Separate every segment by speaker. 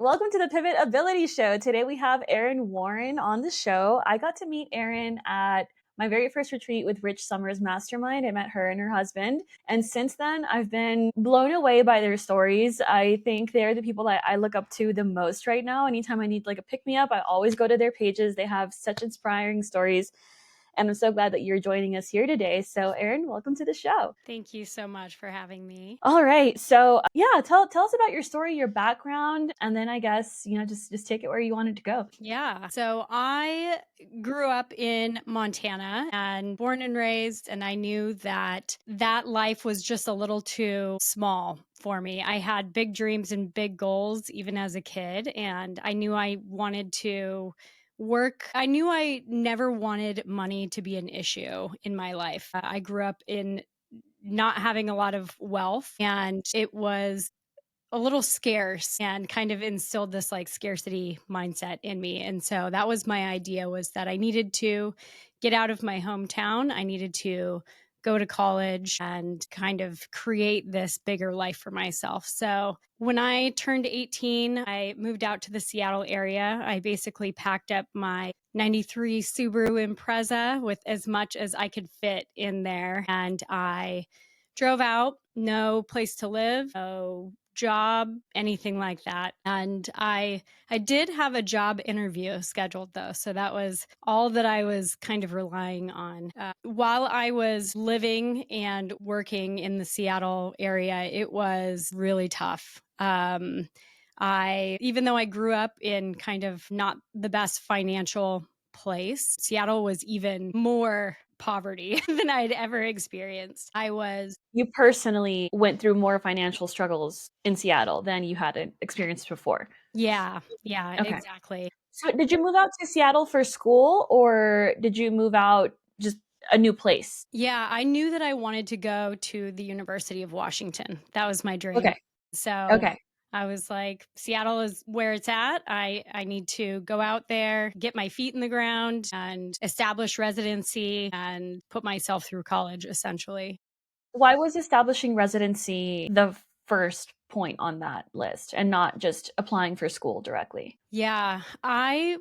Speaker 1: Welcome to the Pivot Ability Show. Today we have Erin Warren on the show. I got to meet Erin at my very first retreat with Rich Summers Mastermind. I met her and her husband. And since then, I've been blown away by their stories. I think they're the people that I look up to the most right now. Anytime I need like a pick me up, I always go to their pages. They have such inspiring stories. And I'm so glad that you're joining us here today. So, Erin, welcome to the show.
Speaker 2: Thank you so much for having me.
Speaker 1: All right. So, yeah, tell us about your story, your background, and then I guess, just take it where you wanted to go.
Speaker 2: Yeah. So I grew up in Montana and born and raised, and I knew that life was just a little too small for me. I had big dreams and big goals even as a kid, and I knew I wanted to work. I knew I never wanted money to be an issue in my life. I grew up in not having a lot of wealth, and it was a little scarce and kind of instilled this like scarcity mindset in me. And so that was my idea, was that I needed to get out of my hometown. I needed to go to college and kind of create this bigger life for myself. So when I turned 18, I moved out to the Seattle area. I basically packed up my 93 Subaru Impreza with as much as I could fit in there. And I drove out, no place to live, no job, anything like that. And I did have a job interview scheduled though. So that was all that I was kind of relying on. While I was living and working in the Seattle area, it was really tough. Even though I grew up in kind of not the best financial place, Seattle was even more poverty than I'd ever experienced.
Speaker 1: You personally went through more financial struggles in Seattle than you had experienced before.
Speaker 2: Yeah,
Speaker 1: Okay.
Speaker 2: exactly.
Speaker 1: So did you move out to Seattle for school or did you move out just a new place?
Speaker 2: Yeah, I knew that I wanted to go to the University of Washington. That was my dream.
Speaker 1: Okay.
Speaker 2: So
Speaker 1: Okay.
Speaker 2: I was like, Seattle is where it's at. I need to go out there, get my feet in the ground, and establish residency and put myself through college, essentially.
Speaker 1: Why was establishing residency the first point on that list and not just applying for school directly?
Speaker 2: Yeah, I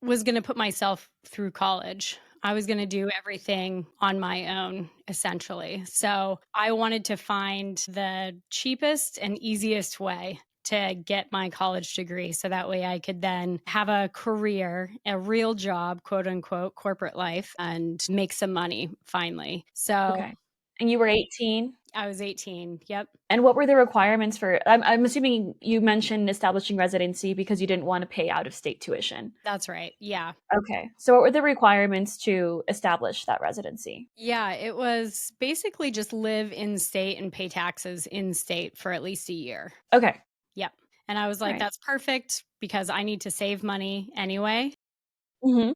Speaker 2: was going to put myself through college. I was going to do everything on my own, essentially. So I wanted to find the cheapest and easiest way to get my college degree. So that way I could then have a career, a real job, quote unquote, corporate life, and make some money finally. So
Speaker 1: Okay. And you were 18?
Speaker 2: I was 18. Yep.
Speaker 1: And what were the requirements for I'm assuming you mentioned establishing residency because you didn't want to pay out of state tuition.
Speaker 2: That's right. Yeah.
Speaker 1: Okay. So what were the requirements to establish that residency?
Speaker 2: Yeah, it was basically just live in state and pay taxes in state for at least a year.
Speaker 1: Okay.
Speaker 2: Yep. And I was like,
Speaker 1: Right.
Speaker 2: that's perfect because I need to save money anyway.
Speaker 1: Mhm.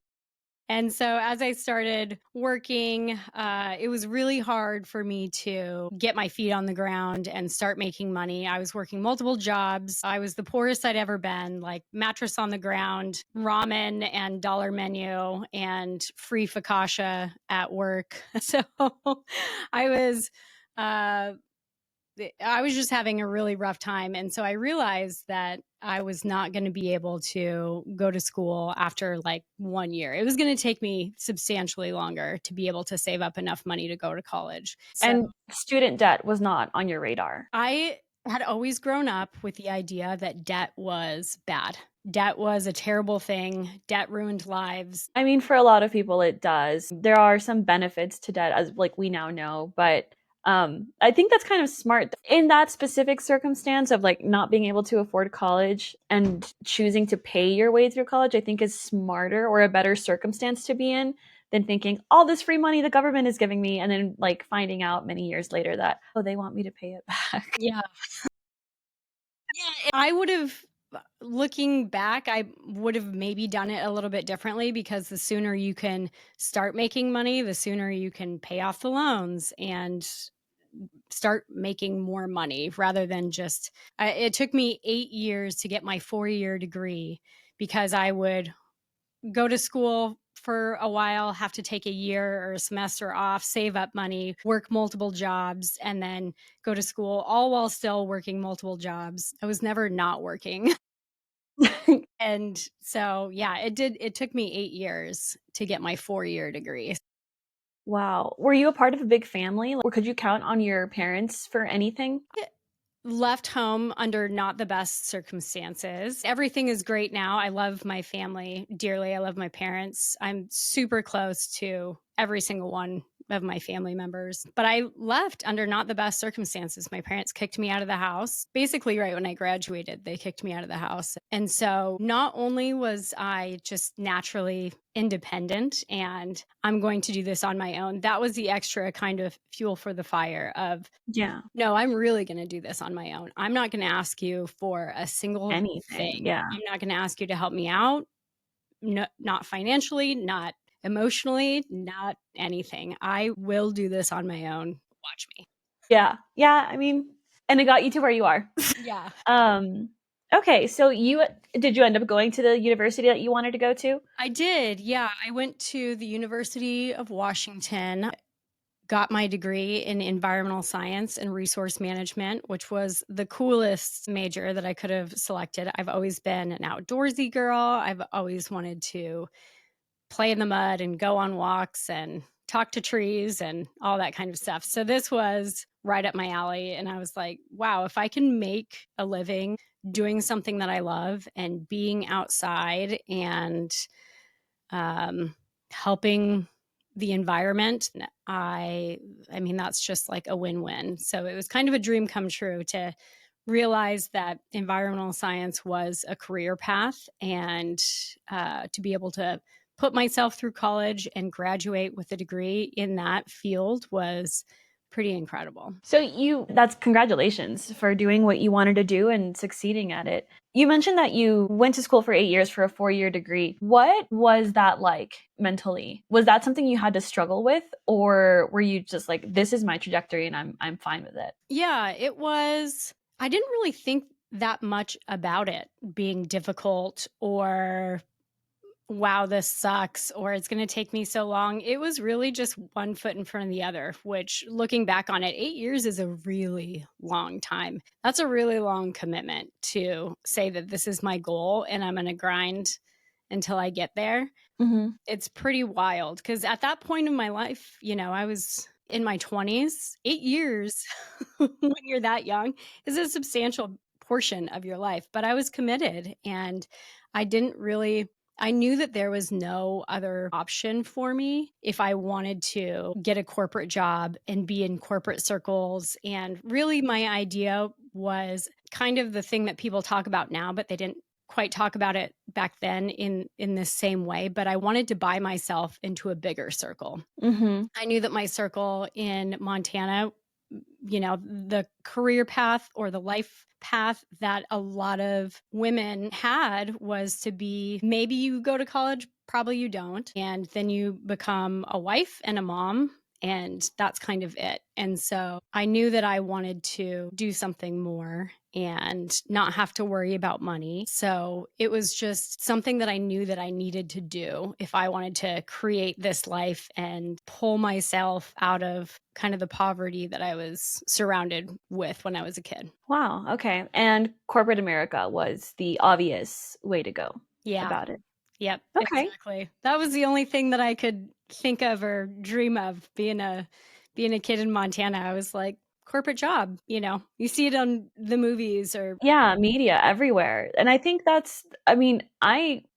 Speaker 2: And so as I started working, it was really hard for me to get my feet on the ground and start making money. I was working multiple jobs. I was the poorest I'd ever been, like mattress on the ground, ramen and dollar menu, and free focaccia at work. So I was. Uh, I was just having a really rough time. And so I realized that I was not going to be able to go to school after like 1 year. It was going to take me substantially longer to be able to save up enough money to go to college. So
Speaker 1: And student debt was not on your radar.
Speaker 2: I had always grown up with the idea that debt was bad. Debt was a terrible thing. Debt ruined lives.
Speaker 1: I mean, for a lot of people it does. There are some benefits to debt as like we now know, but I think that's kind of smart in that specific circumstance of like not being able to afford college and choosing to pay your way through college. I think is smarter or a better circumstance to be in than thinking all this free money the government is giving me and then like finding out many years later that oh they want me to pay it back.
Speaker 2: Yeah. Yeah, I would have, looking back, I would have maybe done it a little bit differently because the sooner you can start making money, the sooner you can pay off the loans and start making more money rather than just. It took me 8 years to get my 4-year degree because I would go to school for a while, have to take a year or a semester off, save up money, work multiple jobs, and then go to school, all while still working multiple jobs. I was never not working. And so, yeah, it took me 8 years to get my 4-year degree.
Speaker 1: Wow. Were you a part of a big family, or could you count on your parents for anything?
Speaker 2: Left home under not the best circumstances. Everything is great now. I love my family dearly. I love my parents. I'm super close to every single one of my family members. But I left under not the best circumstances. My parents kicked me out of the house. Basically, right when I graduated, they kicked me out of the house. And so not only was I just naturally independent and I'm going to do this on my own, that was the extra kind of fuel for the fire of
Speaker 1: Yeah.
Speaker 2: no, I'm really gonna do this on my own. I'm not gonna ask you for a single
Speaker 1: Anything.
Speaker 2: thing.
Speaker 1: Yeah.
Speaker 2: I'm not gonna ask you to help me out, no, not financially, not emotionally, not anything. I will do this on my own. Watch me.
Speaker 1: Yeah. Yeah. I mean, and it got you to where you are.
Speaker 2: Yeah.
Speaker 1: um, okay. So did you end up going to the university that you wanted to go to?
Speaker 2: I did. Yeah. I went to the University of Washington, got my degree in environmental science and resource management, which was the coolest major that I could have selected. I've always been an outdoorsy girl. I've always wanted to play in the mud and go on walks and talk to trees and all that kind of stuff. So this was right up my alley. And I was like, wow, if I can make a living doing something that I love and being outside and helping the environment, I mean, that's just like a win-win. So it was kind of a dream come true to realize that environmental science was a career path, and to be able to put myself through college and graduate with a degree in that field was pretty incredible.
Speaker 1: So that's congratulations for doing what you wanted to do and succeeding at it. You mentioned that you went to school for 8 years for a 4-year degree. What was that like mentally? Was that something you had to struggle with, or were you just like, this is my trajectory and I'm fine with it?
Speaker 2: Yeah, it was. I didn't really think that much about it being difficult or wow, this sucks, or it's going to take me so long. It was really just one foot in front of the other, which looking back on it, 8 years is a really long time. That's a really long commitment to say that this is my goal and I'm going to grind until I get there.
Speaker 1: Mm-hmm.
Speaker 2: It's pretty wild because at that point in my life, I was in my 20s. 8 years when you're that young is a substantial portion of your life. But I was committed and I didn't really. I knew that there was no other option for me if I wanted to get a corporate job and be in corporate circles. And really, my idea was kind of the thing that people talk about now, but they didn't quite talk about it back then in the same way. But I wanted to buy myself into a bigger circle.
Speaker 1: Mm-hmm.
Speaker 2: I knew that my circle in Montana, the career path or the life path that a lot of women had was to be, maybe you go to college, probably you don't, and then you become a wife and a mom, and that's kind of it. And so I knew that I wanted to do something more and not have to worry about money. So it was just something that I knew that I needed to do if I wanted to create this life and pull myself out of kind of the poverty that I was surrounded with when I was a kid.
Speaker 1: Wow. Okay. And corporate America was the obvious way to go
Speaker 2: Yeah.
Speaker 1: about it.
Speaker 2: Yep,
Speaker 1: Okay.
Speaker 2: exactly. That was the only thing that I could think of or dream of being a kid in Montana. I was like, corporate job, you see it on the movies or
Speaker 1: Yeah, media everywhere. And I think I mean,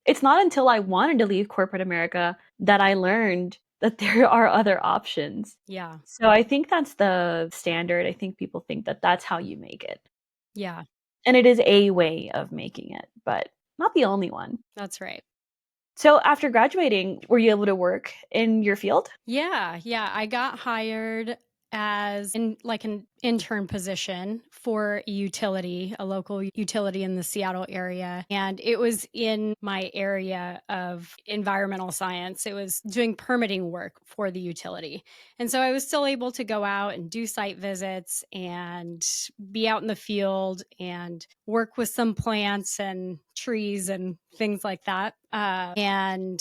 Speaker 1: it's not until I wanted to leave corporate America that I learned that there are other options.
Speaker 2: yeah,
Speaker 1: So I think that's the standard. I think people think that that's how you make it.
Speaker 2: yeah,
Speaker 1: And it is a way of making it, but not the only one.
Speaker 2: that's right.
Speaker 1: So after graduating, were you able to work in your field?
Speaker 2: Yeah, yeah. I got hired as in like an intern position for a utility, a local utility in the Seattle area. And it was in my area of environmental science. It was doing permitting work for the utility. And so I was still able to go out and do site visits and be out in the field and work with some plants and trees and things like that. And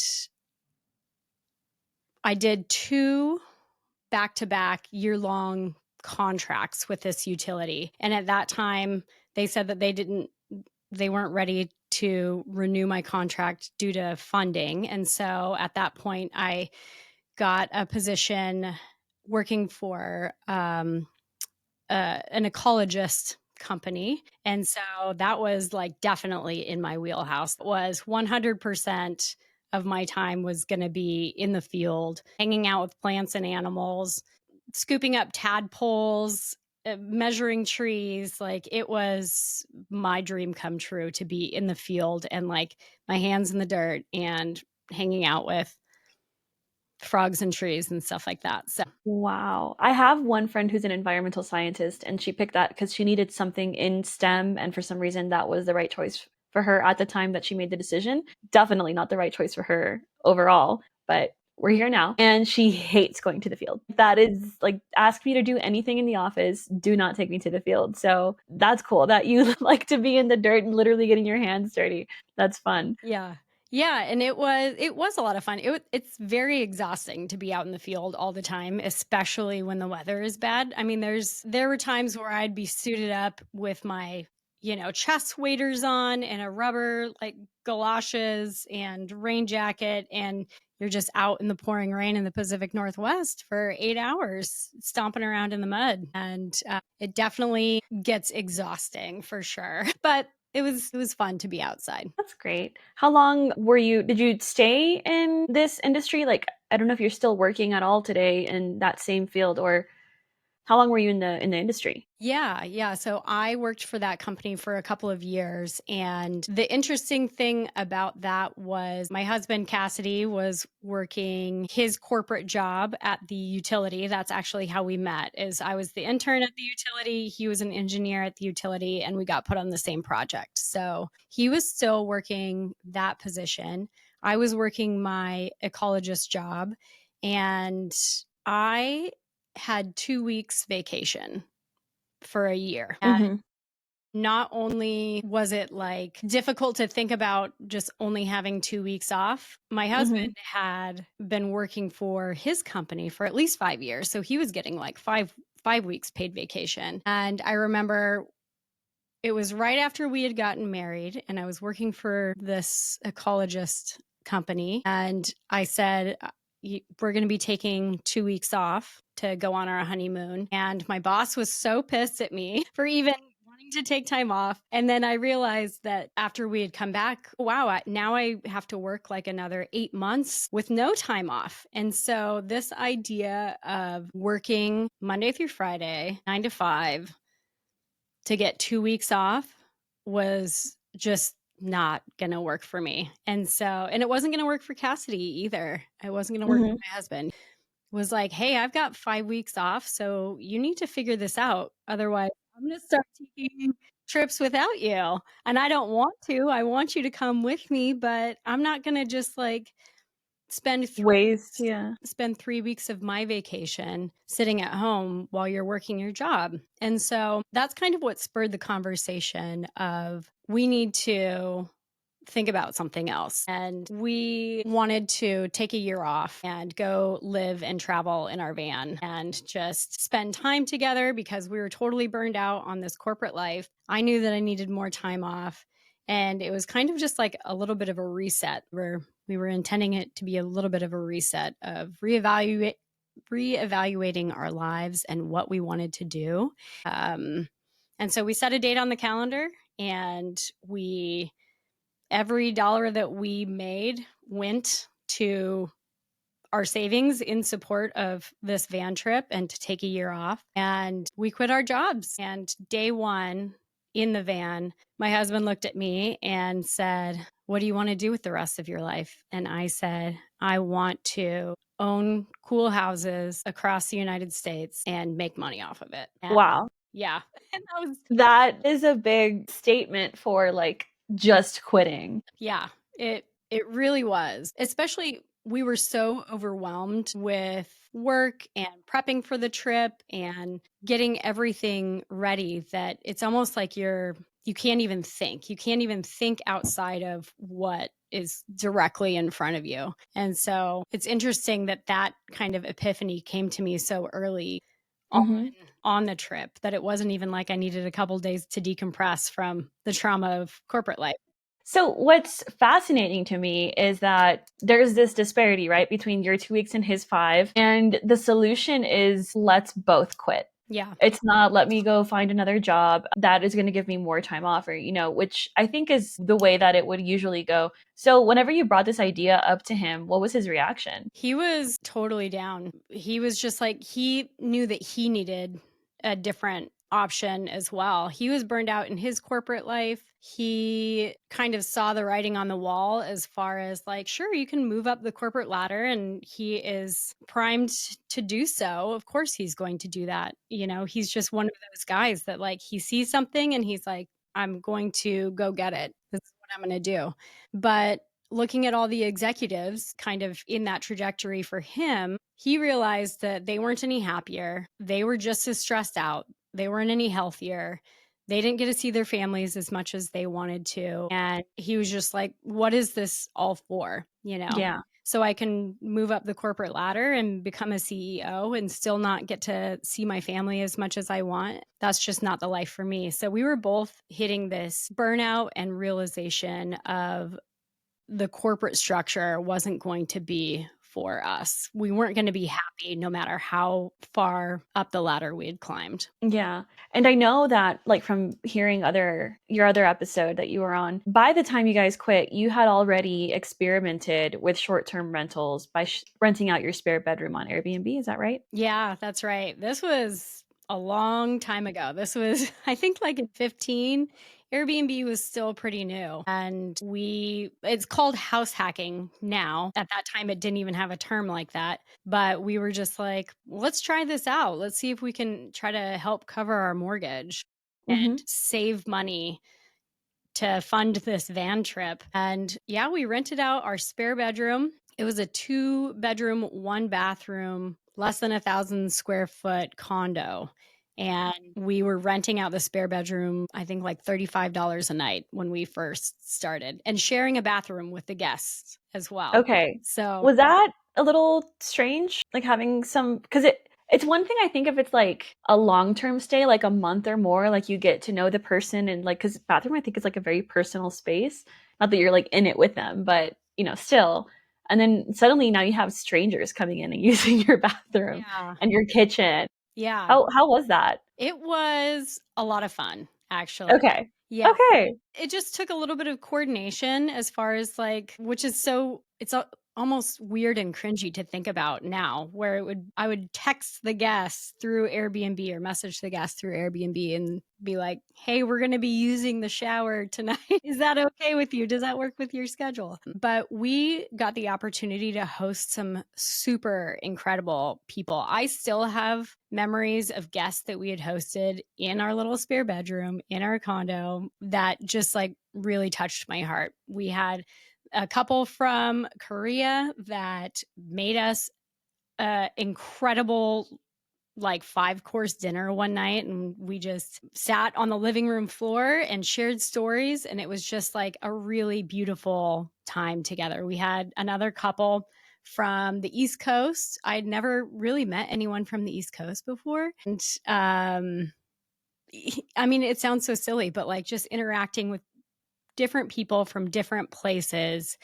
Speaker 2: I did 2 back-to-back year-long contracts with this utility, and at that time, they said that they weren't ready to renew my contract due to funding, and so at that point, I got a position working for, an ecologist company, and so that was, like, definitely in my wheelhouse. It was 100% of my time was gonna be in the field, hanging out with plants and animals, scooping up tadpoles, measuring trees. Like, it was my dream come true to be in the field and, like, my hands in the dirt and hanging out with frogs and trees and stuff like that. So
Speaker 1: Wow. I have one friend who's an environmental scientist, and she picked that because she needed something in STEM, and for some reason that was the right choice for her at the time that she made the decision. Definitely not the right choice for her overall, but we're here now. And she hates going to the field. That is like, ask me to do anything in the office, do not take me to the field. So that's cool that you like to be in the dirt and literally getting your hands dirty. That's fun.
Speaker 2: yeah. Yeah, and it was a lot of fun. It's very exhausting to be out in the field all the time, especially when the weather is bad. I mean, there were times where I'd be suited up with my, chest waders on and a rubber like galoshes and rain jacket, and you're just out in the pouring rain in the Pacific Northwest for 8 hours stomping around in the mud, and it definitely gets exhausting for sure. But it was fun to be outside.
Speaker 1: That's great. How long did you stay in this industry? Like, I don't know if you're still working at all today in that same field, or how long were you in the industry?
Speaker 2: Yeah, yeah. So I worked for that company for a couple of years. And the interesting thing about that was my husband, Cassidy, was working his corporate job at the utility. That's actually how we met, is I was the intern at the utility. He was an engineer at the utility, and we got put on the same project. So he was still working that position. I was working my ecologist job, and I had 2 weeks vacation for a year. And
Speaker 1: Mhm.
Speaker 2: not only was it like difficult to think about just only having 2 weeks off, my husband
Speaker 1: Mhm.
Speaker 2: had been working for his company for at least 5 years. So he was getting like five weeks paid vacation. And I remember it was right after we had gotten married, and I was working for this ecologist company. And I said, we're going to be taking 2 weeks off to go on our honeymoon. And my boss was so pissed at me for even wanting to take time off. And then I realized that after we had come back, wow, now I have to work like another 8 months with no time off. And so this idea of working Monday through Friday, 9 to 5, to get 2 weeks off was just not gonna work for me. And it wasn't gonna work for Cassidy either. It wasn't gonna work
Speaker 1: Mhm.
Speaker 2: for my husband. It was like, "Hey, I've got 5 weeks off, so you need to figure this out. Otherwise, I'm gonna start taking trips without you. And I don't want to. I want you to come with me, but I'm not gonna just like spend 3
Speaker 1: Waste, yeah.
Speaker 2: spend 3 weeks of my vacation sitting at home while you're working your job." And so that's kind of what spurred the conversation of we need to think about something else. And we wanted to take a year off and go live and travel in our van and just spend time together because we were totally burned out on this corporate life. I knew that I needed more time off. And it was kind of just like a little bit of a reset where we were intending it to be a little bit of a reset of reevaluating our lives and what we wanted to do. Um, and so we set a date on the calendar, and we every dollar that we made went to our savings in support of this van trip and to take a year off. And we quit our jobs. And day one in the van, my husband looked at me and said, "What do you want to do with the rest of your life?" And I said, "I want to own cool houses across the United States and make money off of it." And
Speaker 1: Wow.
Speaker 2: yeah. And that was
Speaker 1: That is a big statement for, like, just quitting.
Speaker 2: Yeah, it really was. Especially we were so overwhelmed with work and prepping for the trip and getting everything ready that it's almost like you can't even think. You can't even think outside of what is directly in front of you. And so it's interesting that that kind of epiphany came to me so early on
Speaker 1: Mhm.
Speaker 2: on the trip, that it wasn't even like I needed a couple days to decompress from the trauma of corporate life.
Speaker 1: So what's fascinating to me is that there's this disparity, right, between your 2 weeks and his 5, and the solution is let's both quit.
Speaker 2: Yeah.
Speaker 1: It's not let me go find another job that is going to give me more time off or, which I think is the way that it would usually go. So whenever you brought this idea up to him, what was his reaction?
Speaker 2: He was totally down. He was just like, he knew that he needed a different option as well. He was burned out in his corporate life. He kind of saw the writing on the wall as far as like, sure, you can move up the corporate ladder, and he is primed to do so. Of course, he's going to do that. He's just one of those guys that like he sees something and he's like, I'm going to go get it. This is what I'm going to do. But looking at all the executives kind of in that trajectory for him, he realized that they weren't any happier. They were just as stressed out. They weren't any healthier. They didn't get to see their families as much as they wanted to. And he was just like, what is this all for?
Speaker 1: Yeah.
Speaker 2: So I can move up the corporate ladder and become a CEO and still not get to see my family as much as I want. That's just not the life for me. So we were both hitting this burnout and realization of the corporate structure wasn't going to be for us. We weren't going to be happy no matter how far up the ladder we had climbed.
Speaker 1: Yeah. And I know that like from hearing your other episode that you were on, by the time you guys quit, you had already experimented with short-term rentals by renting out your spare bedroom on Airbnb, is that right?
Speaker 2: Yeah, that's right. This was a long time ago. This was, I think, like in 15. Airbnb was still pretty new. And it's called house hacking now. At that time, it didn't even have a term like that. But we were just like, let's try this out. Let's see if we can try to help cover our mortgage and
Speaker 1: Mhm.
Speaker 2: save money to fund this van trip. And yeah, we rented out our spare bedroom. It was a 2-bedroom, 1 bathroom, less than 1,000 square foot condo. And we were renting out the spare bedroom, I think like $35 a night when we first started, and sharing a bathroom with the guests as well.
Speaker 1: Okay.
Speaker 2: So,
Speaker 1: Was that a little strange? Like having some, because it's one thing I think if it's like a long-term stay, like a month or more, like you get to know the person and like, because bathroom I think is like a very personal space. Not that you're like in it with them, but still. And then suddenly now you have strangers coming in and using your bathroom
Speaker 2: yeah.
Speaker 1: and your kitchen.
Speaker 2: Yeah.
Speaker 1: How was that?
Speaker 2: It was a lot of fun, actually.
Speaker 1: Okay.
Speaker 2: Yeah.
Speaker 1: Okay.
Speaker 2: It just took a little bit of coordination as far as like, which is it's almost weird and cringy to think about now, where I would text the guests through Airbnb or message the guests through Airbnb and be like, hey, we're going to be using the shower tonight. Is that okay with you? Does that work with your schedule? But we got the opportunity to host some super incredible people. I still have memories of guests that we had hosted in our little spare bedroom in our condo that just like really touched my heart. We had a couple from Korea that made us incredible like 5-course dinner one night, and we just sat on the living room floor and shared stories, and it was just like a really beautiful time together. We had another couple from the East Coast. I'd never really met anyone from the East Coast before. And I mean, it sounds so silly, but like just interacting with different people from different places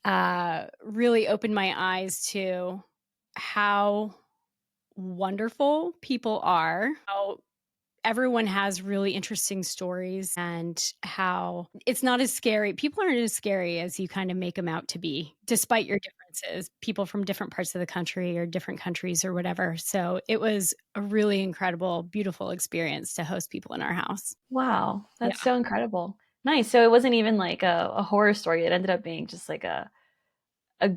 Speaker 2: really opened my eyes to how wonderful people are, how everyone has really interesting stories, and how it's not as scary. People aren't as scary as you kind of make them out to be, despite your differences, people from different parts of the country or different countries or whatever. So it was a really incredible, beautiful experience to host people in our house.
Speaker 1: Wow.
Speaker 2: Yeah.
Speaker 1: That's so incredible. Nice. So it wasn't even like a horror story. It ended up being just like a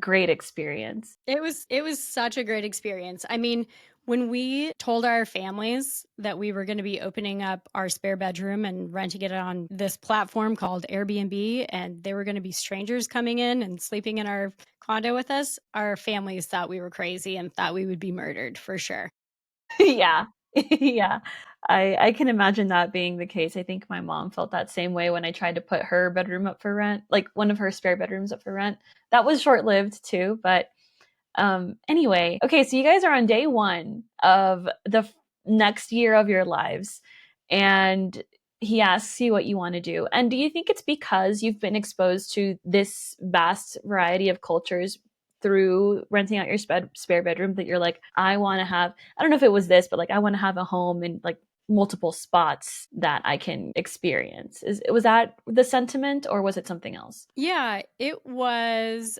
Speaker 1: great experience.
Speaker 2: It was such a great experience. I mean, when we told our families that we were going to be opening up our spare bedroom and renting it on this platform called Airbnb, and there were going to be strangers coming in and sleeping in our condo with us, our families thought we were crazy and thought we would be murdered for sure.
Speaker 1: Yeah. Yeah. I can imagine that being the case. I think my mom felt that same way when I tried to put her bedroom up for rent, like one of her spare bedrooms up for rent. That was short lived too, but anyway, okay, so you guys are on day one of the next year of your lives, and he asks you what you want to do. And do you think it's because you've been exposed to this vast variety of cultures through renting out your spare bedroom that you're like, I want to have, I don't know if it was this, but like, I want to have a home in like multiple spots that I can experience. Was that the sentiment or was it something else?
Speaker 2: Yeah, it was.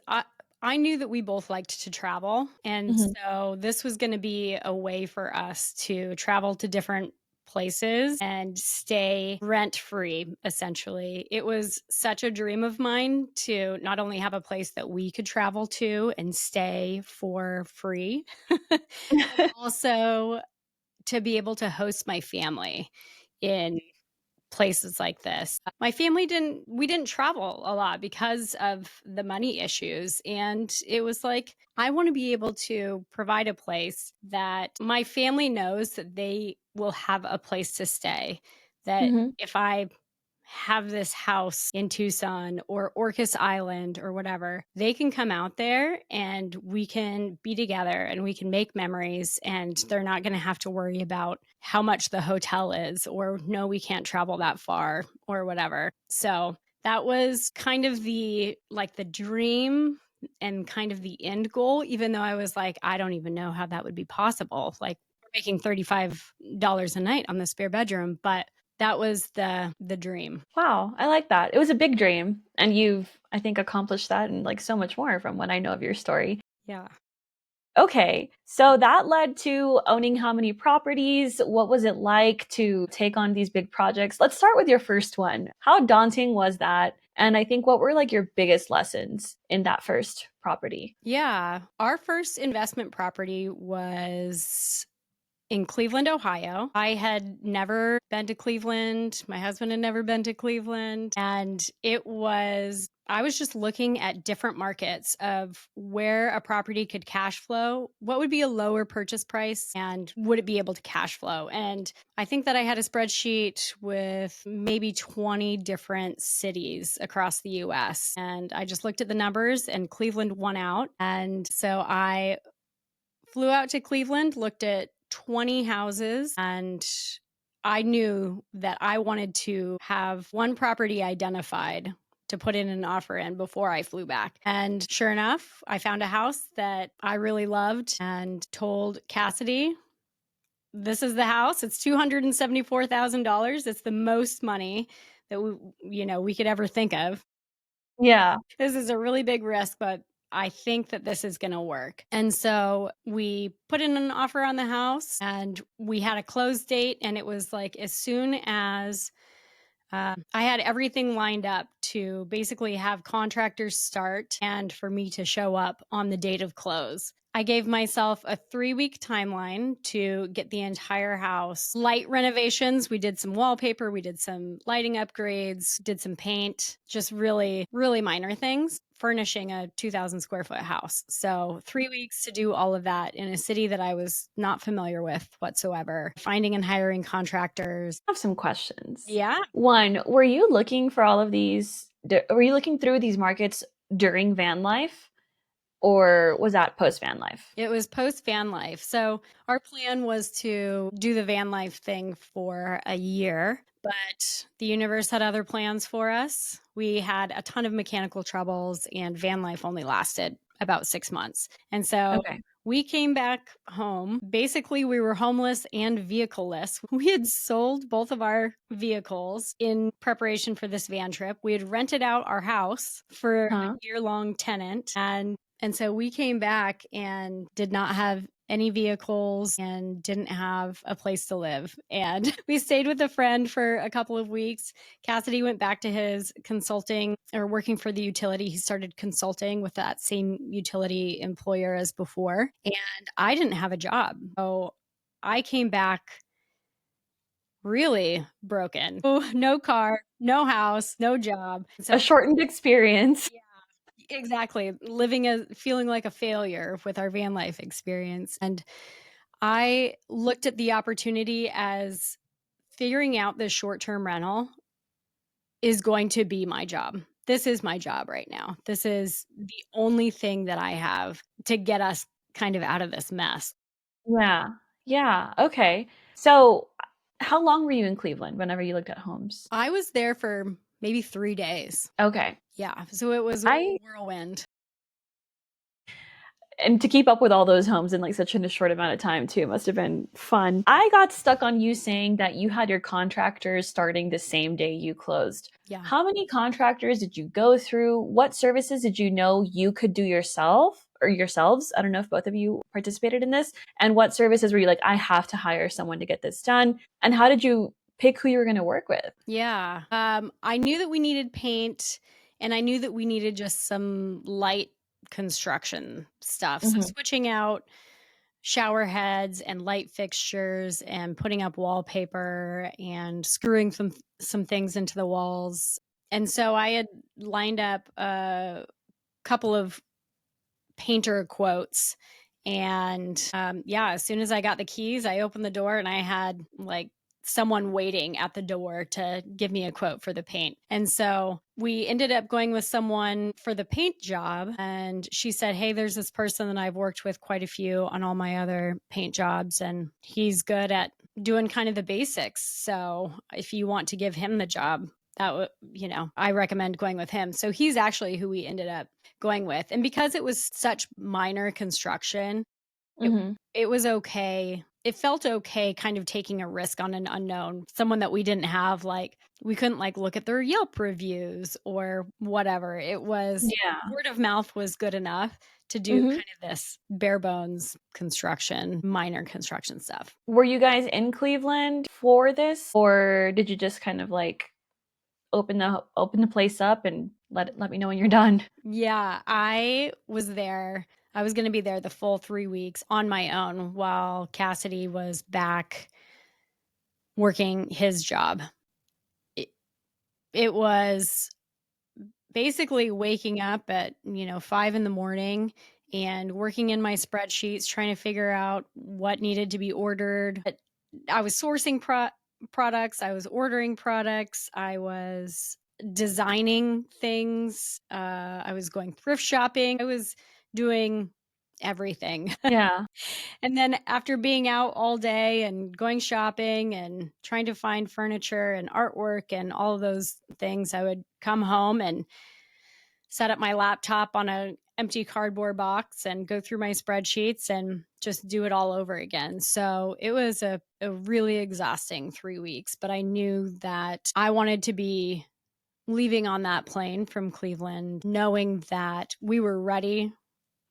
Speaker 2: I knew that we both liked to travel. And
Speaker 1: Mm-hmm.
Speaker 2: so this was going to be a way for us to travel to different places and stay rent free, essentially. It was such a dream of mine to not only have a place that we could travel to and stay for free, but also to be able to host my family in places like this. My family didn't we didn't travel a lot because of the money issues, and it was like I want to be able to provide a place that my family knows that they will have a place to stay. That
Speaker 1: Mm-hmm.
Speaker 2: if I have this house in Tucson or Orcas Island or whatever, they can come out there and we can be together and we can make memories. And they're not going to have to worry about how much the hotel is or no, we can't travel that far or whatever. So that was kind of the dream and kind of the end goal, even though I was like, I don't even know how that would be possible. Like, we're making $35 a night on the spare bedroom, but that was the dream.
Speaker 1: Wow, I like that. It was a big dream, and you've, I think, accomplished that and like so much more from what I know of your story.
Speaker 2: Yeah.
Speaker 1: Okay, so that led to owning how many properties? What was it like to take on these big projects? Let's start with your first one. How daunting was that? And I think what were like your biggest lessons in that first property?
Speaker 2: Yeah. Our first investment property was in Cleveland, Ohio. I had never been to Cleveland. My husband had never been to Cleveland. And I was just looking at different markets of where a property could cash flow, what would be a lower purchase price, and would it be able to cash flow? And I think that I had a spreadsheet with maybe 20 different cities across the US. And I just looked at the numbers, and Cleveland won out. And so I flew out to Cleveland, looked at 20 houses, and I knew that I wanted to have one property identified to put in an offer in before I flew back. And sure enough, I found a house that I really loved and told Cassidy, this is the house. It's $274,000. It's the most money that we could ever think of.
Speaker 1: Yeah.
Speaker 2: This is a really big risk, but I think that this is going to work. And so we put in an offer on the house and we had a close date. And it was like as soon as I had everything lined up to basically have contractors start and for me to show up on the date of close. I gave myself a 3-week timeline to get the entire house. Light renovations. We did some wallpaper, we did some lighting upgrades, did some paint, just really, really minor things, furnishing a 2,000 square foot house. So 3 weeks to do all of that in a city that I was not familiar with whatsoever, finding and hiring contractors.
Speaker 1: I have some questions.
Speaker 2: Yeah.
Speaker 1: One, were you looking for all of these? Were you looking through these markets during van life, or was that post van life?
Speaker 2: It was post van life. So our plan was to do the van life thing for a year, but the universe had other plans for us. We had a ton of mechanical troubles, and van life only lasted about 6 months. And so
Speaker 1: Okay.
Speaker 2: we came back home. Basically, we were homeless and vehicleless. We had sold both of our vehicles in preparation for this van trip. We had rented out our house for a
Speaker 1: Huh?
Speaker 2: year-long tenant, and so we came back and did not have any vehicles and didn't have a place to live. And we stayed with a friend for a couple of weeks. Cassidy went back to his consulting or working for the utility. He started consulting with that same utility employer as before. And I didn't have a job. So I came back really broken. Oh, no car, no house, no job.
Speaker 1: A
Speaker 2: So
Speaker 1: shortened experience.
Speaker 2: exactly. Feeling like a failure with our van life experience. And I looked at the opportunity as figuring out this short-term rental is going to be my job. This is my job right now. This is the only thing that I have to get us kind of out of this mess.
Speaker 1: Yeah. Yeah, okay. So, how long were you in Cleveland whenever you looked at homes?
Speaker 2: I was there for maybe 3 days.
Speaker 1: Okay.
Speaker 2: Yeah, so it was a
Speaker 1: I
Speaker 2: whirlwind.
Speaker 1: And to keep up with all those homes in, like, such a short amount of time too must have been fun. I got stuck on you saying that you had your contractors starting the same day you closed.
Speaker 2: Yeah.
Speaker 1: How many contractors did you go through? What services did you know you could do yourself or yourselves? I don't know if both of you participated in this. And what services were you like, "I have to hire someone to get this done?" And how did you pick who you were gonna work with?
Speaker 2: Yeah. I knew that we needed paint and I knew that we needed just some light construction stuff. So
Speaker 1: Mhm.
Speaker 2: switching out shower heads and light fixtures and putting up wallpaper and screwing some things into the walls. And so I had lined up a couple of painter quotes. And yeah, as soon as I got the keys, I opened the door and I had like someone waiting at the door to give me a quote for the paint. And so we ended up going with someone for the paint job. And she said, "Hey, there's this person that I've worked with quite a few on all my other paint jobs, and he's good at doing kind of the basics. So if you want to give him the job, that would, I recommend going with him." So he's actually who we ended up going with. And because it was such minor construction, it
Speaker 1: Mhm.
Speaker 2: it was okay. It felt okay kind of taking a risk on an unknown, someone that we didn't have, like, we couldn't, like, look at their Yelp reviews or whatever. It was
Speaker 1: Yeah.
Speaker 2: word of mouth was good enough to do
Speaker 1: Mhm.
Speaker 2: kind of this bare bones construction, minor construction stuff.
Speaker 1: Were you guys in Cleveland for this, or did you just kind of, like, open the place up and let me know when you're done?
Speaker 2: Yeah, I was there. I was gonna be there the full 3 weeks on my own while Cassidy was back working his job. It it was basically waking up at, 5 in the morning and working in my spreadsheets, trying to figure out what needed to be ordered. But I was sourcing products, I was ordering products, I was designing things, I was going thrift shopping, I was doing everything.
Speaker 1: Yeah.
Speaker 2: And then after being out all day and going shopping and trying to find furniture and artwork and all of those things, I would come home and set up my laptop on a empty cardboard box and go through my spreadsheets and just do it all over again. So it was a really exhausting 3 weeks, but I knew that I wanted to be leaving on that plane from Cleveland, knowing that we were ready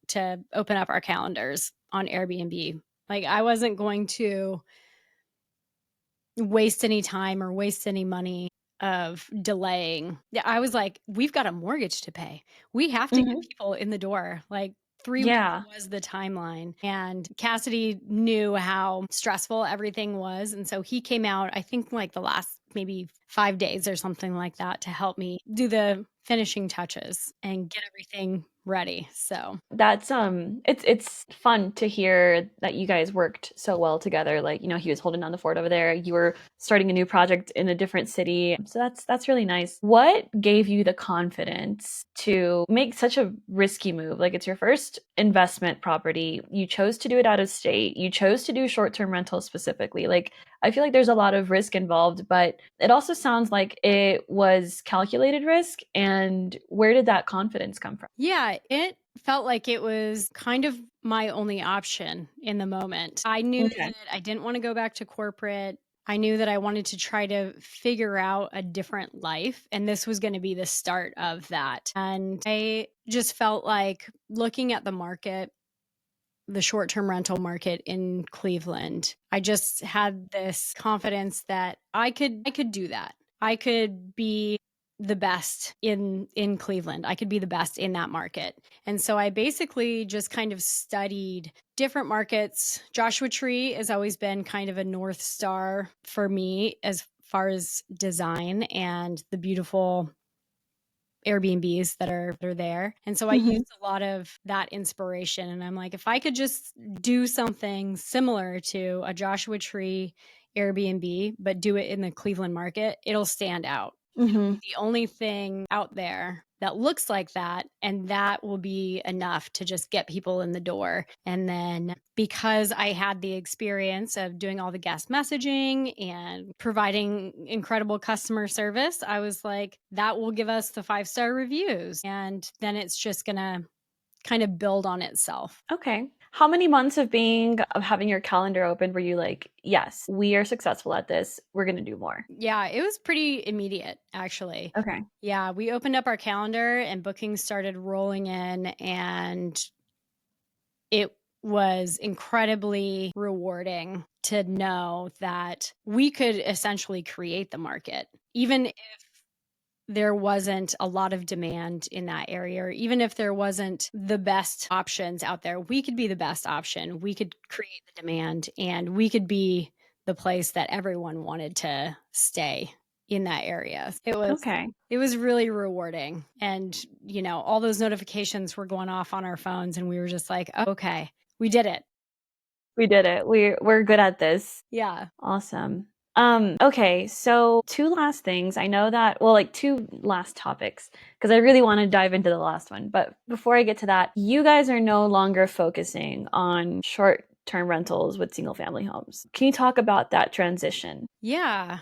Speaker 2: to open up our calendars on Airbnb. Like, I wasn't going to waste any time or waste any money of delaying. Yeah, I was like, "We've got a mortgage to pay. We have to get
Speaker 1: Mhm.
Speaker 2: people in the door." Like, 3 weeks
Speaker 1: Yeah.
Speaker 2: was the timeline, and Cassidy knew how stressful everything was, and so he came out, I think, like, the last maybe 5 days or something like that to help me do the finishing touches and get everything ready, so
Speaker 1: That's, it's fun to hear that you guys worked so well together, like, he was holding down the fort over there, you were starting a new project in a different city, so that's really nice. What gave you the confidence to make such a risky move? Like, it's your first investment property, you chose to do it out of state, you chose to do short-term rentals specifically, like, I feel like there's a lot of risk involved, but it also sounds like it was calculated risk, and where did that confidence come from?
Speaker 2: yeah, it felt like it was kind of my only option in the moment. I knew
Speaker 1: Okay.
Speaker 2: that I didn't want to go back to corporate. I knew that I wanted to try to figure out a different life, and this was going to be the start of that. And I just felt like looking at the market, the short-term rental market in Cleveland, I just had this confidence that I could do that. I could be the best in Cleveland. I could be the best in that market. And so I basically just kind of studied different markets. Joshua Tree has always been kind of a north star for me as far as design and the beautiful Airbnbs that are there. And so I
Speaker 1: Mhm.
Speaker 2: used a lot of that inspiration, and I'm like, if I could just do something similar to a Joshua Tree Airbnb, but do it in the Cleveland market, it'll stand out. It'll
Speaker 1: Mm-hmm.
Speaker 2: be the only thing out there that looks like that. And that will be enough to just get people in the door. And then because I had the experience of doing all the guest messaging and providing incredible customer service, I was like, that will give us the 5-star reviews. And then it's just going to kind of build on itself.
Speaker 1: Okay. How many months of having your calendar open were you like, yes, we are successful at this. We're going to do more?
Speaker 2: Yeah, it was pretty immediate, actually.
Speaker 1: Okay.
Speaker 2: Yeah, we opened up our calendar and bookings started rolling in, and it was incredibly rewarding to know that we could essentially create the market. Even if there wasn't a lot of demand in that area, or even if there wasn't the best options out there, we could be the best option. We could create the demand, and we could be the place that everyone wanted to stay in that area.
Speaker 1: Okay.
Speaker 2: It was really rewarding. And, all those notifications were going off on our phones, and we were just like, oh, okay, we did it.
Speaker 1: We did it. We're good at this.
Speaker 2: Yeah.
Speaker 1: Awesome. Okay, so two last things. I know that, well, like two last topics, because I really want to dive into the last one. But before I get to that, you guys are no longer focusing on short-term rentals with single-family homes. Can you talk about that transition?
Speaker 2: Yeah.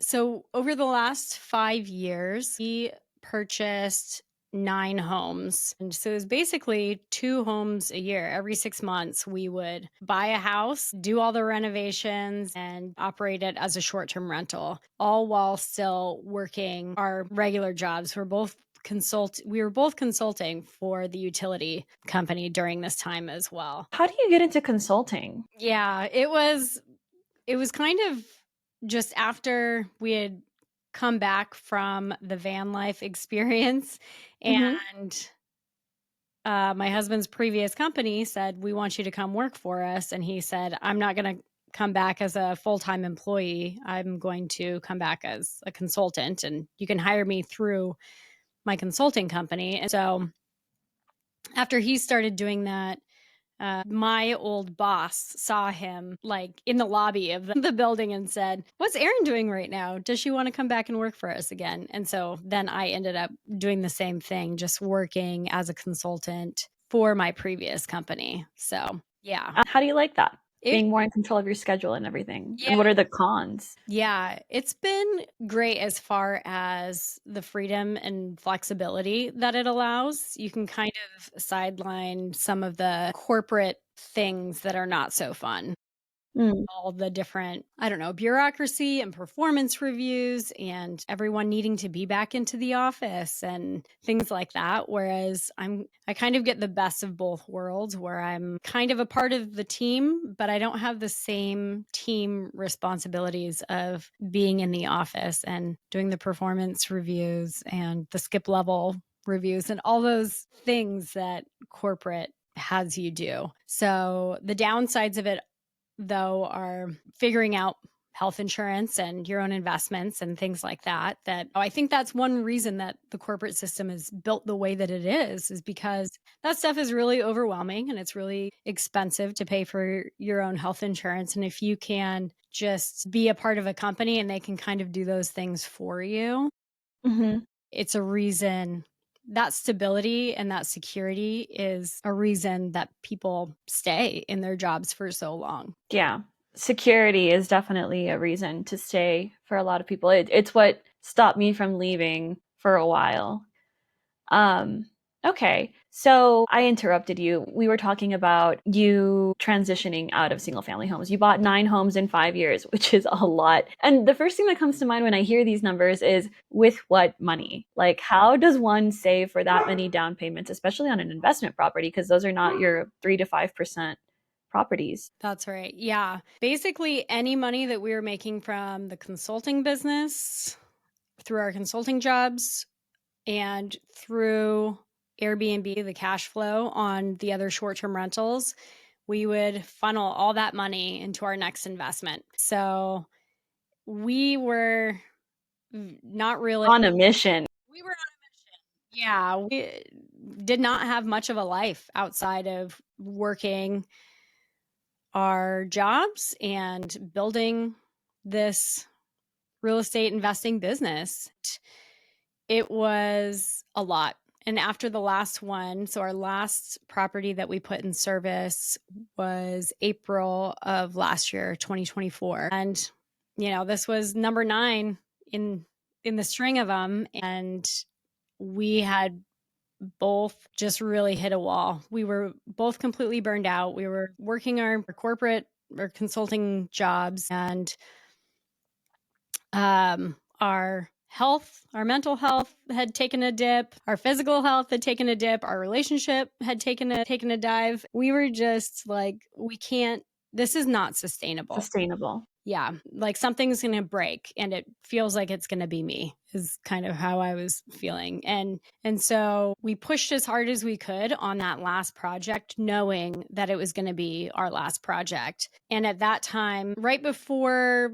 Speaker 2: So over the last 5 years, we purchased 9 homes. And so it was basically 2 homes a year. Every 6 months, we would buy a house, do all the renovations, and operate it as a short term rental, all while still working our regular jobs. We were both consulting for the utility company during this time as well.
Speaker 1: How do you get into consulting?
Speaker 2: Yeah, it was kind of just after we had come back from the van life experience,
Speaker 1: Mm-hmm.
Speaker 2: and my husband's previous company said, "We want you to come work for us." And he said, "I'm not going to come back as a full-time employee. I'm going to come back as a consultant, and you can hire me through my consulting company." And so after he started doing that, my old boss saw him like in the lobby of the building and said, "What's Erin doing right now? Does she want to come back and work for us again?" And so then I ended up doing the same thing, just working as a consultant for my previous company. So yeah,
Speaker 1: How do you like that?
Speaker 2: it,
Speaker 1: Being more in control of your schedule and everything.
Speaker 2: yeah,
Speaker 1: And what are the cons?
Speaker 2: yeah, it's been great as far as the freedom and flexibility that it allows. You can kind of sideline some of the corporate things that are not so fun.
Speaker 1: Mm.
Speaker 2: All the different, I don't know, bureaucracy and performance reviews and everyone needing to be back into the office and things like that. Whereas I kind of get the best of both worlds, where I'm kind of a part of the team, but I don't have the same team responsibilities of being in the office and doing the performance reviews and the skip level reviews and all those things that corporate has you do. So the downsides of it, though, are figuring out health insurance and your own investments and things like that. I think that's one reason that the corporate system is built the way that it is because that stuff is really overwhelming and it's really expensive to pay for your own health insurance. And if you can just be a part of a company and they can kind of do those things for you,
Speaker 1: Hmm.
Speaker 2: it's a reason. That stability and that security is a reason that people stay in their jobs for so long.
Speaker 1: Yeah. Security is definitely a reason to stay for a lot of people. It's what stopped me from leaving for a while. Um, okay. So I interrupted you. We were talking about you transitioning out of single family homes. You bought 9 homes in 5 years, which is a lot. And the first thing that comes to mind when I hear these numbers is with what money? Like, how does one save for that many down payments, especially on an investment property? Because those are not your 3 to 5% properties.
Speaker 2: That's right. Yeah. Basically, any money that we were making from the consulting business, through our consulting jobs, and through Airbnb, the cash flow on the other short term rentals, we would funnel all that money into our next investment. So we were not really,
Speaker 1: On a mission.
Speaker 2: we were on a mission. Yeah. We did not have much of a life outside of working our jobs and building this real estate investing business. It was a lot. And after the last one, so our last property that we put in service was April of last year, 2024. And this was number 9 in the string of them, and we had both just really hit a wall. We were both completely burned out. We were working our corporate or consulting jobs, and our health, our mental health had taken a dip, our physical health had taken a dip, our relationship had taken a dive. We were just like, we can't, this is not sustainable.
Speaker 1: Sustainable.
Speaker 2: Yeah, like something's going to break, and it feels like it's going to be me, is kind of how I was feeling. And so we pushed as hard as we could on that last project, knowing that it was going to be our last project. And at that time, right before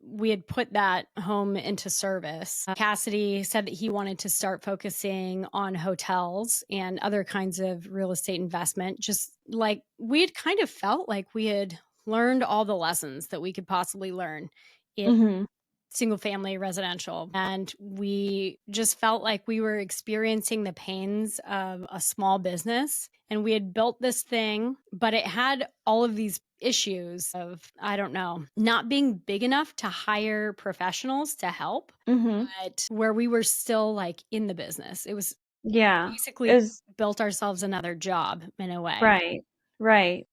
Speaker 2: we had put that home into service, Cassidy said that he wanted to start focusing on hotels and other kinds of real estate investment. Just like we had kind of felt like we had learned all the lessons that we could possibly learn in
Speaker 1: Mm-hmm.
Speaker 2: single family residential. And we just felt like we were experiencing the pains of a small business. And we had built this thing, but it had all of these issues of, I don't know, not being big enough to hire professionals to help,
Speaker 1: Mm-hmm.
Speaker 2: but where we were still like in the business. It was
Speaker 1: Yeah.
Speaker 2: basically
Speaker 1: Is
Speaker 2: built ourselves another job in a way.
Speaker 1: right. Right.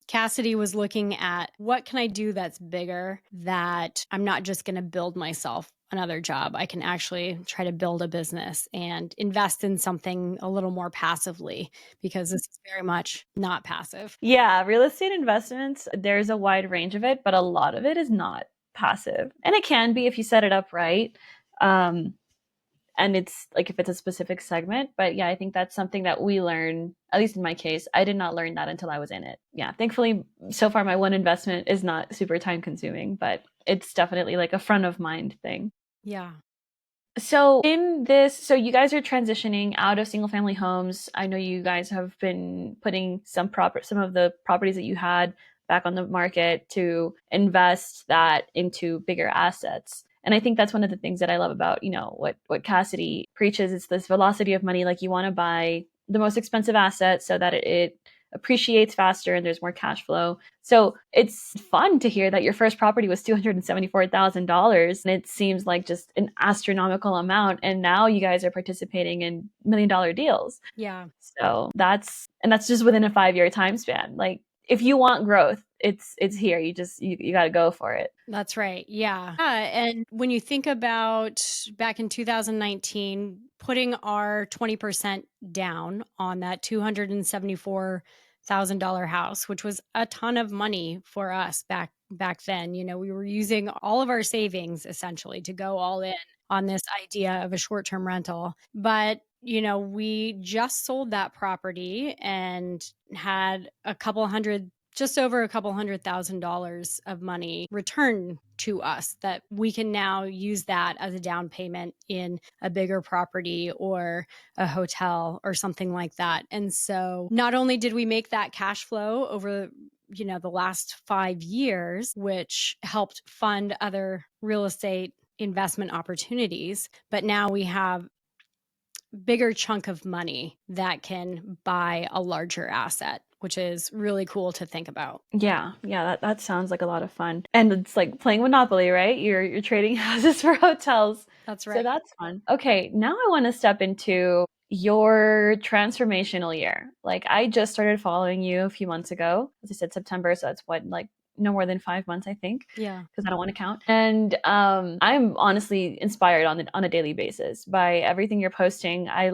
Speaker 2: Cassidy was looking at, what can I do that's bigger, that I'm not just going to build myself another job. I can actually try to build a business and invest in something a little more passively, because this is very much not passive.
Speaker 1: Yeah, real estate investments, there's a wide range of it, but a lot of it is not passive. And it can be if you set it up right. Um, and it's like if it's a specific segment. But yeah, I think that's something that we learn, at least in my case. I did not learn that until I was in it. Yeah, thankfully, so far, my one investment is not super time consuming, but it's definitely like a front of mind thing.
Speaker 2: Yeah.
Speaker 1: So in this, so you guys are transitioning out of single family homes. I know you guys have been putting some of the properties that you had back on the market to invest that into bigger assets. And I think that's one of the things that I love about, what Cassidy preaches is this velocity of money. Like you want to buy the most expensive asset so that it appreciates faster and there's more cash flow. So it's fun to hear that your first property was $274,000 and it seems like just an astronomical amount. And now you guys are participating in $1 million deals.
Speaker 2: Yeah.
Speaker 1: So that's just within a 5-year time span. Like if you want growth, it's here. You got to go for it.
Speaker 2: That's right. Yeah. And when you think about back in 2019, putting our 20% down on that $274,000 house, which was a ton of money for us back then. We were using all of our savings essentially to go all in on this idea of a short-term rental. But we just sold that property and had just over a couple $100,000 of money returned to us, that we can now use that as a down payment in a bigger property or a hotel or something like that. And so not only did we make that cash flow over the last 5 years, which helped fund other real estate investment opportunities, but now we have bigger chunk of money that can buy a larger asset, which is really cool to think about.
Speaker 1: Yeah, that sounds like a lot of fun. And it's like playing Monopoly, right? You're trading houses for hotels.
Speaker 2: That's
Speaker 1: So
Speaker 2: right.
Speaker 1: that's fun. Okay, now I want to step into your transformational year. Like I just started following you a few months ago. As I said, September, so that's what, like no more than 5 months, I think.
Speaker 2: Yeah.
Speaker 1: Because I don't want to count. And I'm honestly inspired on a daily basis by everything you're posting. I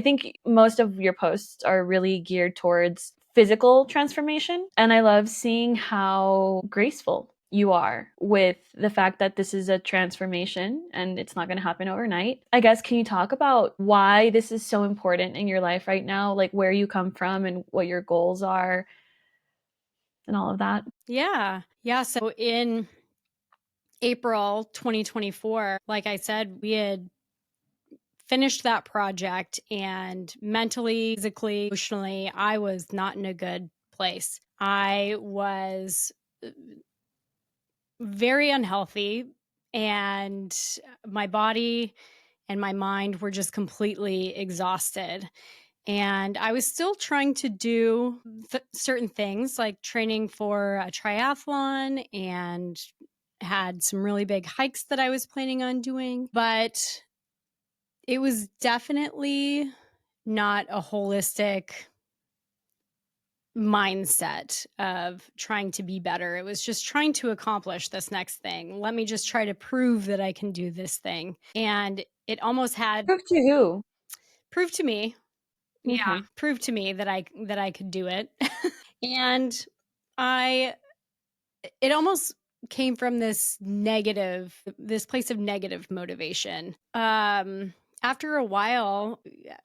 Speaker 1: think most of your posts are really geared towards physical transformation. And I love seeing how graceful you are with the fact that this is a transformation and it's not going to happen overnight. I guess, can you talk about why this is so important in your life right now? Like where you come from and what your goals are and all of that?
Speaker 2: Yeah. Yeah. So in April 2024, like I said, we had finished that project, and mentally, physically, emotionally, I was not in a good place. I was very unhealthy, and my body and my mind were just completely exhausted. And I was still trying to do certain things like training for a triathlon and had some really big hikes that I was planning on doing. But it was definitely not a holistic mindset of trying to be better. It was just trying to accomplish this next thing. Let me just try to prove that I can do this thing. And it almost had
Speaker 1: Proof to who?
Speaker 2: proved to me, yeah,
Speaker 1: Okay.
Speaker 2: proved to me that I could do it. And I it almost came from this place of negative motivation. After a while,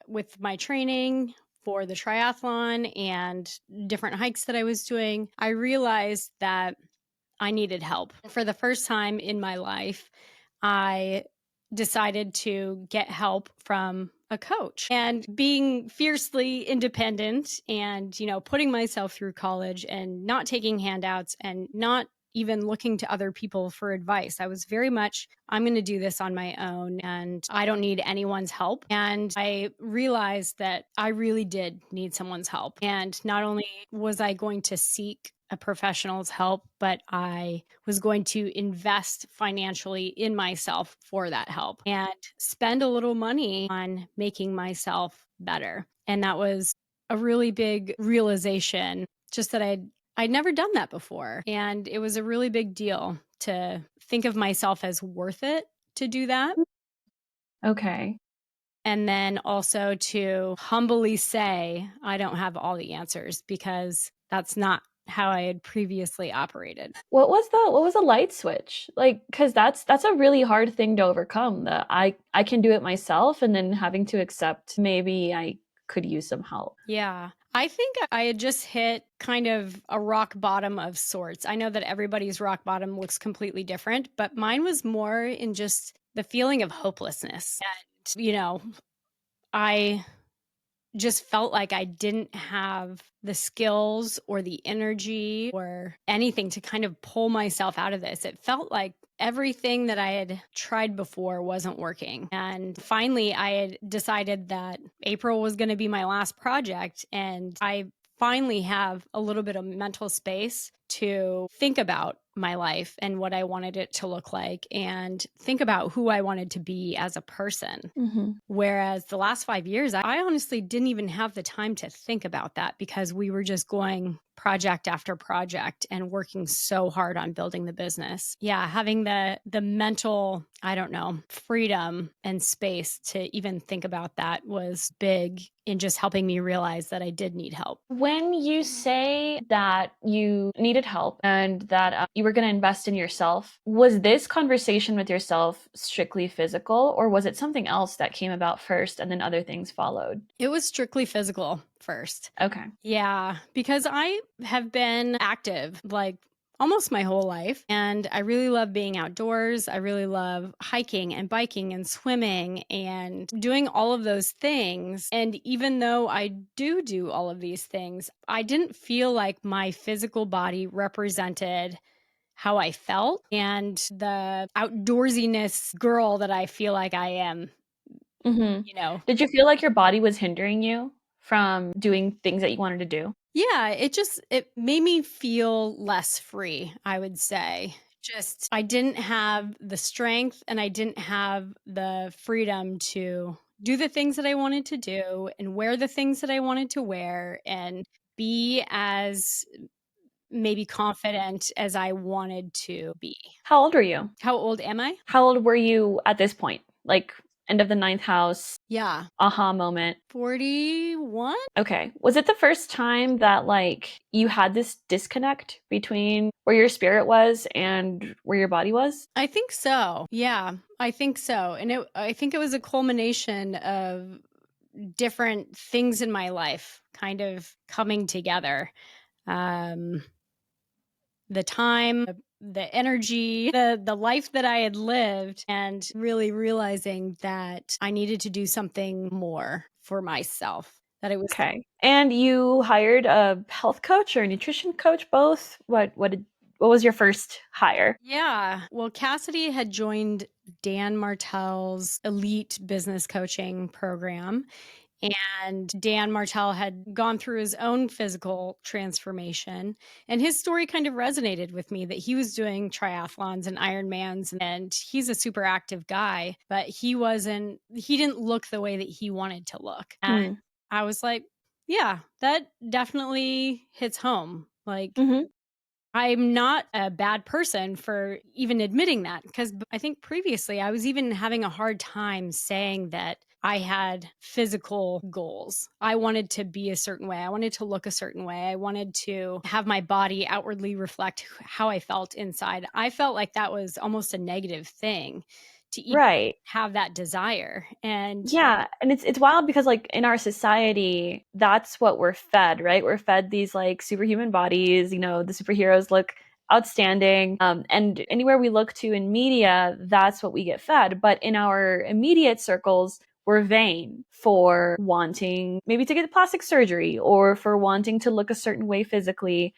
Speaker 2: with my training for the triathlon and different hikes that I was doing, I realized that I needed help. For the first time in my life, I decided to get help from a coach. And being fiercely independent and, putting myself through college and not taking handouts and not even looking to other people for advice. I was very much, I'm going to do this on my own and I don't need anyone's help. And I realized that I really did need someone's help. And not only was I going to seek a professional's help, but I was going to invest financially in myself for that help and spend a little money on making myself better. And that was a really big realization, just that I'd never done that before. And it was a really big deal to think of myself as worth it to do that.
Speaker 1: Okay.
Speaker 2: And then also to humbly say, I don't have all the answers, because that's not how I had previously operated.
Speaker 1: What was the light switch? Like, because that's a really hard thing to overcome. That I can do it myself, and then having to accept maybe I could use some help.
Speaker 2: Yeah. I think I had just hit kind of a rock bottom of sorts. I know that everybody's rock bottom looks completely different, but mine was more in just the feeling of hopelessness. And, I just felt like I didn't have the skills or the energy or anything to kind of pull myself out of this. It felt like everything that I had tried before wasn't working. And finally, I had decided that April was going to be my last project. And I finally have a little bit of mental space to think about my life and what I wanted it to look like and think about who I wanted to be as a person.
Speaker 1: Mhm.
Speaker 2: Whereas the last 5 years, I honestly didn't even have the time to think about that because we were just going project after project and working so hard on building the business. Yeah, having the mental, I don't know, freedom and space to even think about that was big in just helping me realize that I did need help.
Speaker 1: When you say that you needed help and that you were going to invest in yourself, was this conversation with yourself strictly physical, or was it something else that came about first and then other things followed?
Speaker 2: It was strictly physical first.
Speaker 1: Okay.
Speaker 2: Yeah, because I have been active like almost my whole life. And I really love being outdoors. I really love hiking and biking and swimming and doing all of those things. And even though I do all of these things, I didn't feel like my physical body represented how I felt and the outdoorsiness girl that I feel like I am,
Speaker 1: Mhm.
Speaker 2: you know.
Speaker 1: Did you feel like your body was hindering you from doing things that you wanted to do?
Speaker 2: Yeah, it made me feel less free, I would say. Just I didn't have the strength and I didn't have the freedom to do the things that I wanted to do and wear the things that I wanted to wear and be as maybe confident as I wanted to be.
Speaker 1: How old were you?
Speaker 2: How old am I?
Speaker 1: How old were you at this point? Like, end of the ninth house,
Speaker 2: Yeah,
Speaker 1: aha moment?
Speaker 2: 41?
Speaker 1: Okay. Was it the first time that, like, you had this disconnect between where your spirit was and where your body was?
Speaker 2: I think so. Yeah, I think so. And I think it was a culmination of different things in my life kind of coming together. Um, the time, the energy, the life that I had lived, and really realizing that I needed to do something more for myself. that it was.
Speaker 1: Okay. And you hired a health coach or a nutrition coach, both? What was your first hire?
Speaker 2: Yeah. Well, Cassidy had joined Dan Martell's elite business coaching program. And Dan Martell had gone through his own physical transformation. And his story kind of resonated with me that he was doing triathlons and Ironmans. And he's a super active guy, but he didn't look the way that he wanted to look. And
Speaker 1: Mm.
Speaker 2: I was like, yeah, that definitely hits home. Like,
Speaker 1: Mhm.
Speaker 2: I'm not a bad person for even admitting that because I think previously I was even having a hard time saying that I had physical goals. I wanted to be a certain way. I wanted to look a certain way. I wanted to have my body outwardly reflect how I felt inside. I felt like that was almost a negative thing to even
Speaker 1: Right.
Speaker 2: have that desire. And
Speaker 1: Yeah, and it's wild because, like, in our society, that's what we're fed, right? We're fed these, like, superhuman bodies, the superheroes look outstanding, and anywhere we look to in media, that's what we get fed, but in our immediate circles, we're vain for wanting maybe to get plastic surgery or for wanting to look a certain way physically,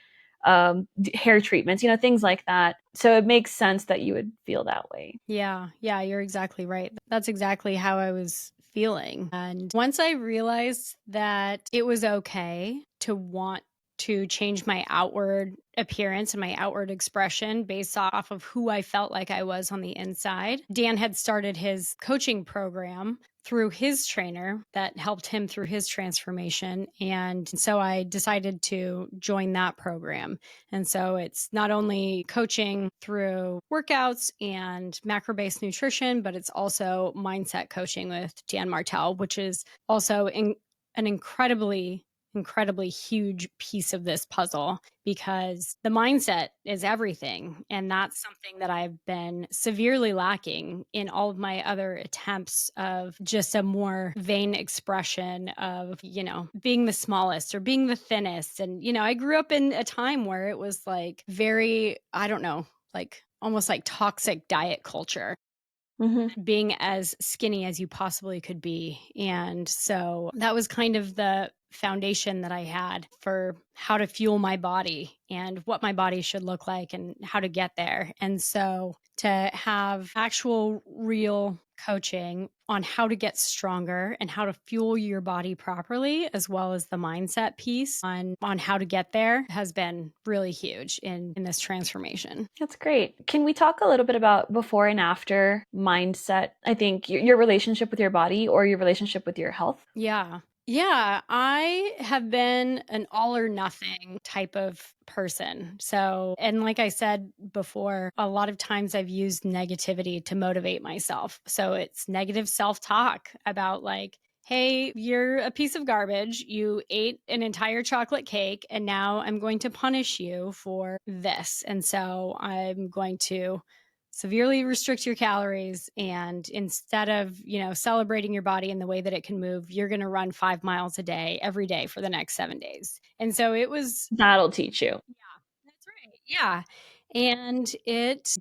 Speaker 1: hair treatments, things like that. So it makes sense that you would feel that way.
Speaker 2: yeah, you're exactly right. That's exactly how I was feeling. And once I realized that it was okay to want to change my outward appearance and my outward expression based off of who I felt like I was on the inside, Dan had started his coaching program through his trainer that helped him through his transformation. And so I decided to join that program. And so it's not only coaching through workouts and macro based nutrition, but it's also mindset coaching with Dan Martell, which is also an incredibly huge piece of this puzzle because the mindset is everything. And that's something that I've been severely lacking in all of my other attempts of just a more vain expression of, being the smallest or being the thinnest. And, I grew up in a time where it was like very, I don't know, like almost like toxic diet culture,
Speaker 1: Mhm.
Speaker 2: being as skinny as you possibly could be. And so that was kind of the foundation that I had for how to fuel my body and what my body should look like and how to get there. And so to have actual real coaching on how to get stronger and how to fuel your body properly as well as the mindset piece on how to get there has been really huge in this transformation.
Speaker 1: That's great. Can we talk a little bit about before and after mindset? I think your relationship with your body or your relationship with your health?
Speaker 2: Yeah. Yeah, I have been an all or nothing type of person. So, and like I said before, a lot of times I've used negativity to motivate myself. So it's negative self talk about like, hey, you're a piece of garbage. You ate an entire chocolate cake, and now I'm going to punish you for this. And so I'm going to severely restrict your calories, and instead of celebrating your body in the way that it can move, you're going to run 5 miles a day every day for the next 7 days. And so it was.
Speaker 1: That'll teach you.
Speaker 2: Yeah, that's right. Yeah. And it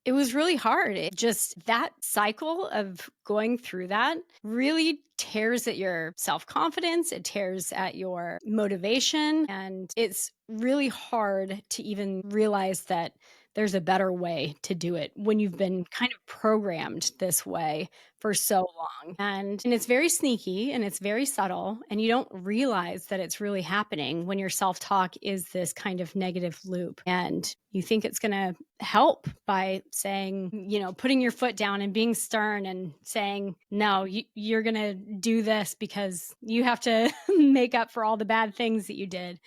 Speaker 2: was really hard. It just, that cycle of going through that really tears at your self confidence. It tears at your motivation. And it's really hard to even realize that there's a better way to do it when you've been kind of programmed this way for so long. And it's very sneaky and it's very subtle, and you don't realize that it's really happening when your self-talk is this kind of negative loop. And you think it's going to help by saying, putting your foot down and being stern and saying, no, you're going to do this because you have to make up for all the bad things that you did.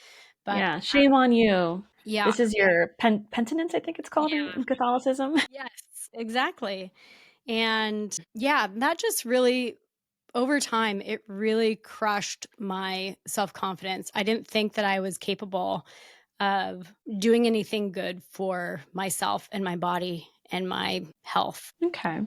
Speaker 2: But
Speaker 1: Yeah, shame on you.
Speaker 2: yeah,
Speaker 1: This is your penitence, I think it's called
Speaker 2: yeah,
Speaker 1: in Catholicism.
Speaker 2: yes, exactly. And yeah, that just really, over time, it really crushed my self confidence. I didn't think that I was capable of doing anything good for myself and my body and my health.
Speaker 1: Okay.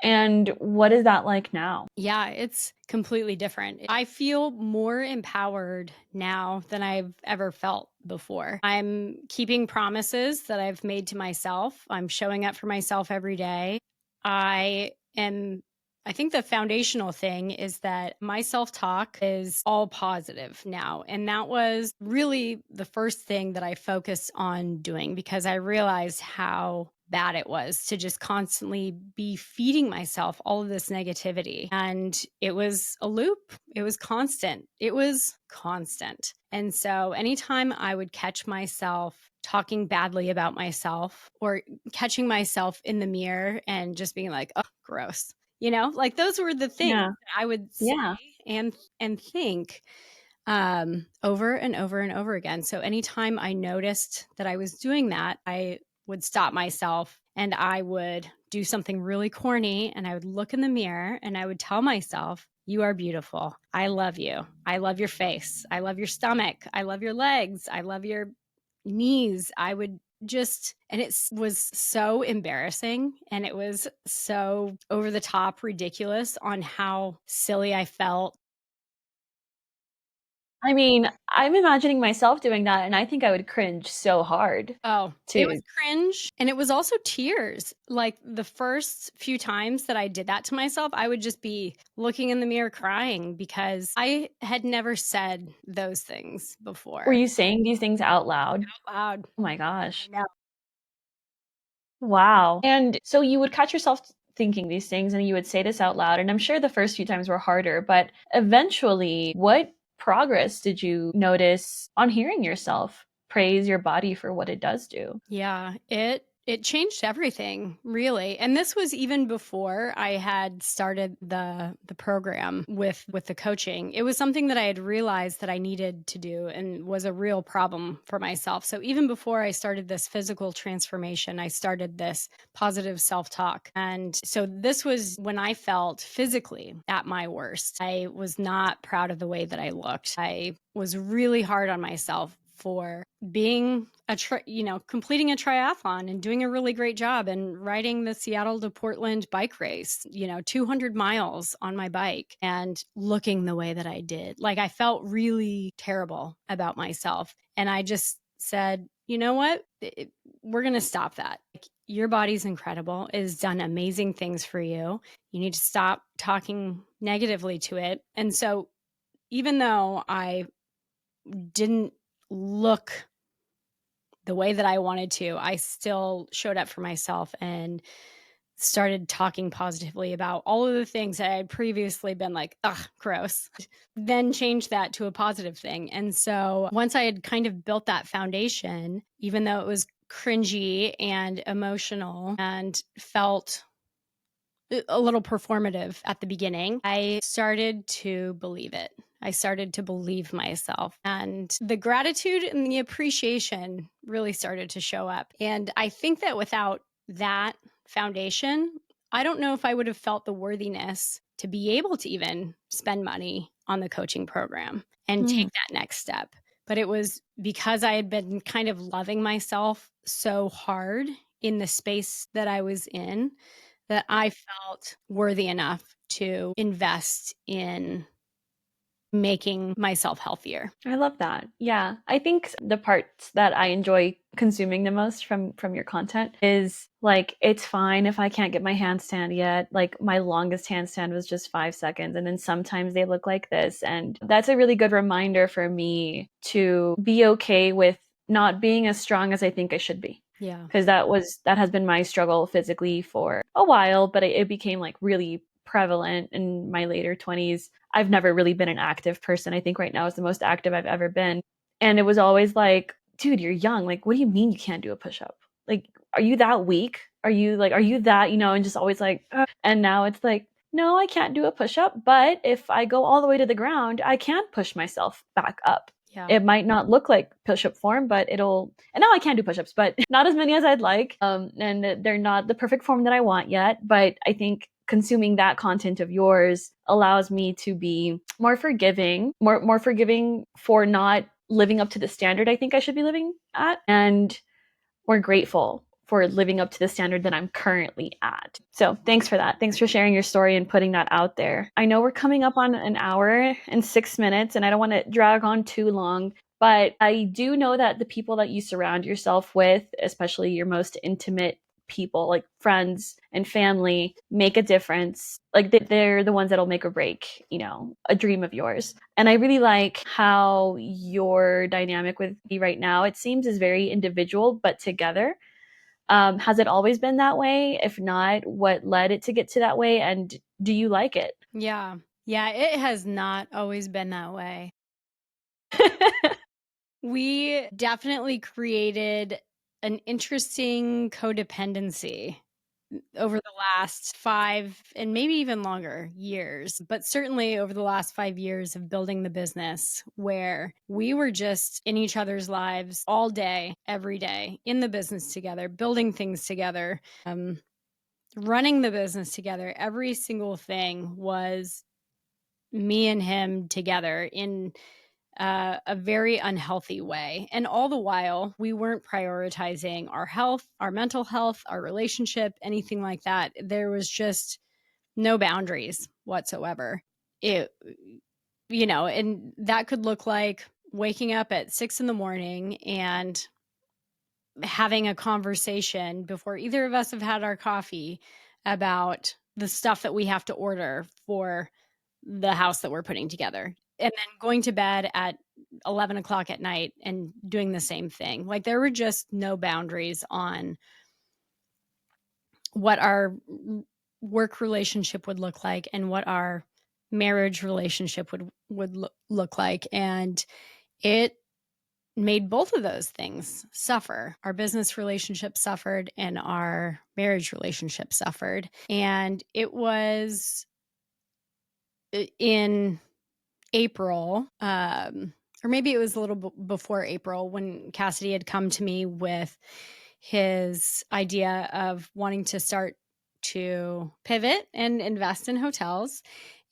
Speaker 1: And what is that like now?
Speaker 2: Yeah, it's completely different. I feel more empowered now than I've ever felt before. I'm keeping promises that I've made to myself. I'm showing up for myself every day. I am I think the foundational thing is that my self talk is all positive now. And that was really the first thing that I focused on doing because I realized how bad it was to just constantly be feeding myself all of this negativity. And it was a loop, it was constant. It was constant. And so anytime I would catch myself talking badly about myself or catching myself in the mirror and just being like, oh, gross. Like those were the things
Speaker 1: Yeah.
Speaker 2: that I would say
Speaker 1: Yeah.
Speaker 2: and think over and over and over again. So anytime I noticed that I was doing that, I would stop myself and I would do something really corny and I would look in the mirror and I would tell myself, you are beautiful. I love you. I love your face. I love your stomach. I love your legs. I love your knees. I would and it was so embarrassing and it was so over the top ridiculous on how silly I felt.
Speaker 1: I mean, I'm imagining myself doing that, and I think I would cringe so hard
Speaker 2: Oh, it was
Speaker 1: to
Speaker 2: cringe and it was also tears. Like the first few times that I did that to myself, I would just be looking in the mirror crying because I had never said those things
Speaker 1: Were
Speaker 2: before
Speaker 1: you saying these things out loud?
Speaker 2: out loud.
Speaker 1: Oh my
Speaker 2: I
Speaker 1: gosh.
Speaker 2: know.
Speaker 1: Wow. And so you would catch yourself thinking these things and you would say this out loud. And I'm sure the first few times were harder, but eventually, what progress did you notice on hearing yourself praise your body for what it does do?
Speaker 2: Yeah, it changed everything, really. And this was even before I had started the program with the coaching. It was something that I had realized that I needed to do and was a real problem for myself. So even before I started this physical transformation, I started this positive self-talk. And so this was when I felt physically at my worst. I was not proud of the way that I looked. I was really hard on myself for being completing a triathlon and doing a really great job and riding the Seattle to Portland bike race, 200 miles on my bike and looking the way that I did. Like I felt really terrible about myself. And I just said, you know what? We're going to stop that. Like, your body's incredible. It has done amazing things for you. You need to stop talking negatively to it. And so even though I didn't look the way that I wanted to, I still showed up for myself and started talking positively about all of the things that I had previously been like, ugh, gross. Then changed that to a positive thing. And so once I had kind of built that foundation, even though it was cringy and emotional and felt a little performative at the beginning, I started to believe it. I started to believe myself, and the gratitude and the appreciation really started to show up. And I think that without that foundation, I don't know if I would have felt the worthiness to be able to even spend money on the coaching program and take
Speaker 1: Mm,
Speaker 2: that next step. But it was because I had been kind of loving myself so hard in the space that I was in that I felt worthy enough to invest in making myself healthier.
Speaker 1: I love that. Yeah. I think the parts that I enjoy consuming the most from your content is like it's fine if I can't get my handstand yet. Like my longest handstand was just 5 seconds and then sometimes they look like this and that's a really good reminder for me to be okay with not being as strong as I think I should be.
Speaker 2: Yeah.
Speaker 1: Because that has been my struggle physically for a while, but it became like really prevalent in my later 20s. I've never really been an active person. I think right now is the most active I've ever been. And it was always like, dude, you're young. Like, what do you mean you can't do a push up? Like, are you that weak? Are you that, and just always like, ugh. And now it's like, no, I can't do a push up. But if I go all the way to the ground, I can push myself back up.
Speaker 2: Yeah.
Speaker 1: It might not look like push-up form, but and now I can do push-ups, but not as many as I'd like. And they're not the perfect form that I want yet. But I think consuming that content of yours allows me to be more forgiving for not living up to the standard I think I should be living at, and more grateful for living up to the standard that I'm currently at. So thanks for that. Thanks for sharing your story and putting that out there. I know we're coming up on an hour and 6 minutes, and I don't want to drag on too long, but I do know that the people that you surround yourself with, especially your most intimate people, like friends and family, make a difference. Like they're the ones that'll make or break, a dream of yours. And I really like how your dynamic with me right now, it seems, is very individual but together. Has it always been that way? If not, what led it to get to that way? And do you like it?
Speaker 2: Yeah. Yeah, it has not always been that way. We definitely created an interesting codependency over the last 5 and maybe even longer years, but certainly over the last 5 years of building the business, where we were just in each other's lives all day, every day, in the business together, building things together, running the business together. Every single thing was me and him together in a very unhealthy way. And all the while, we weren't prioritizing our health, our mental health, our relationship, anything like that. There was just no boundaries whatsoever. It, and that could look like waking up at 6 in the morning and having a conversation before either of us have had our coffee about the stuff that we have to order for the house that we're putting together. And then going to bed at 11 o'clock at night and doing the same thing. Like there were just no boundaries on what our work relationship would look like and what our marriage relationship would look like. And it made both of those things suffer. Our business relationship suffered and our marriage relationship suffered. And it was in April, or maybe it was a little before April, when Cassidy had come to me with his idea of wanting to start to pivot and invest in hotels.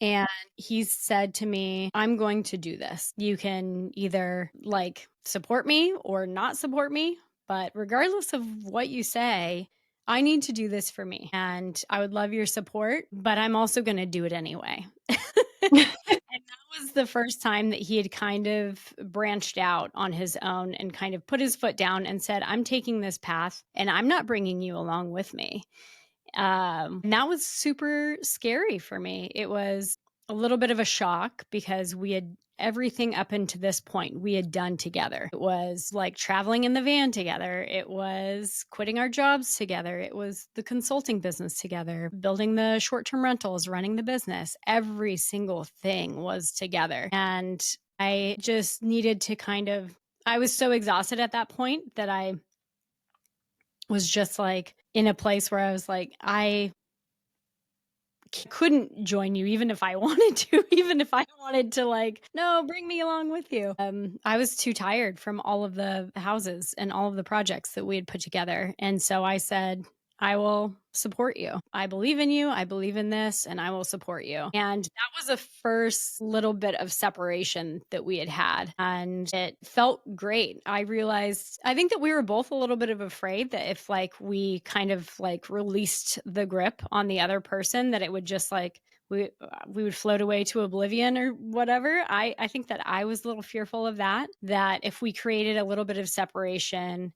Speaker 2: And he said to me, I'm going to do this. You can either like support me or not support me, but regardless of what you say, I need to do this for me. And I would love your support, but I'm also going to do it anyway. And that was the first time that he had kind of branched out on his own and kind of put his foot down and said, I'm taking this path and I'm not bringing you along with me. And that was super scary for me. It was a little bit of a shock because we had everything up until this point we had done together. It was like traveling in the van together. It was quitting our jobs together. It was the consulting business together, building the short-term rentals, running the business. Every single thing was together. And I just needed to I was so exhausted at that point that I was just like in a place where I was like, I couldn't join you even if I wanted to, even if I wanted to like, no, bring me along with you. I was too tired from all of the houses and all of the projects that we had put together. And so I said, I will support you. I believe in you. I believe in this and I will support you. And that was the first little bit of separation that we had had. And it felt great. I realized, I think that we were both a little bit of afraid that if like we kind of like released the grip on the other person, that it would just like, we would float away to oblivion or whatever. I think that I was a little fearful of that if we created a little bit of separation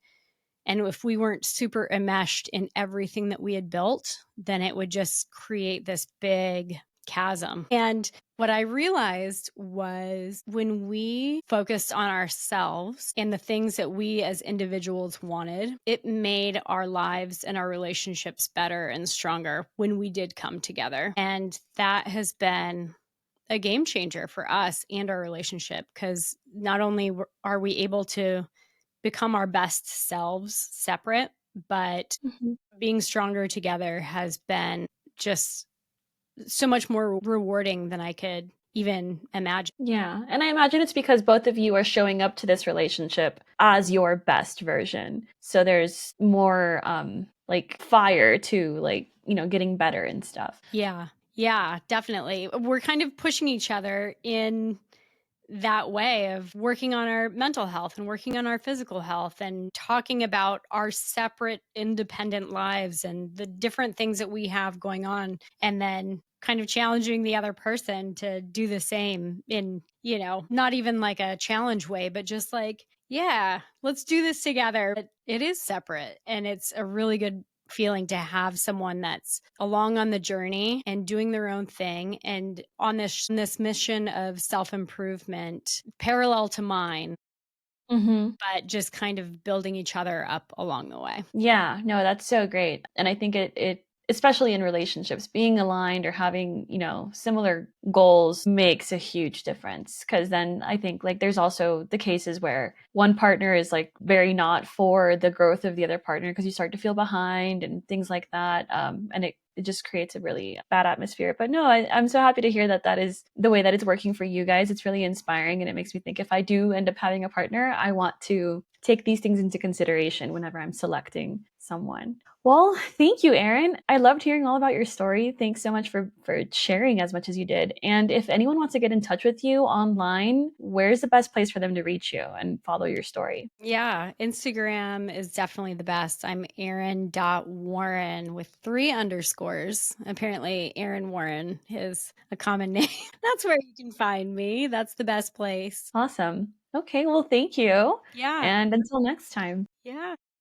Speaker 2: and if we weren't super enmeshed in everything that we had built, then it would just create this big chasm. And what I realized was when we focused on ourselves and the things that we as individuals wanted, it made our lives and our relationships better and stronger when we did come together. And that has been a game changer for us and our relationship because not only are we able to become our best selves separate, but
Speaker 1: Mhm.
Speaker 2: being stronger together has been just so much more rewarding than I could even imagine.
Speaker 1: Yeah. And I imagine it's because both of you are showing up to this relationship as your best version. So there's more like fire to like, getting better and stuff.
Speaker 2: Yeah. Yeah, definitely. We're kind of pushing each other in that way of working on our mental health and working on our physical health and talking about our separate independent lives and the different things that we have going on and then kind of challenging the other person to do the same in, not even like a challenge way, but just like, yeah, let's do this together. But it is separate and it's a really good feeling to have someone that's along on the journey and doing their own thing and on this mission of self-improvement parallel to mine,
Speaker 1: Mhm.
Speaker 2: but just kind of building each other up along the way.
Speaker 1: Yeah, no, that's so great. And I think it especially in relationships, being aligned or having, similar goals makes a huge difference. Cause then I think like there's also the cases where one partner is like very not for the growth of the other partner because you start to feel behind and things like that. And it just creates a really bad atmosphere. But no, I'm so happy to hear that that is the way that it's working for you guys. It's really inspiring. And it makes me think if I do end up having a partner, I want to take these things into consideration whenever I'm selecting someone. Well, thank you, Erin. I loved hearing all about your story. Thanks so much for sharing as much as you did. And if anyone wants to get in touch with you online, where's the best place for them to reach you and follow your story?
Speaker 2: Yeah, Instagram is definitely the best. I'm Erin.Warren with 3 underscores. Apparently, Erin Warren is a common name. That's where you can find me. That's the best place.
Speaker 1: Awesome. Okay, well, thank you.
Speaker 2: Yeah,
Speaker 1: And until next time.
Speaker 2: yeah.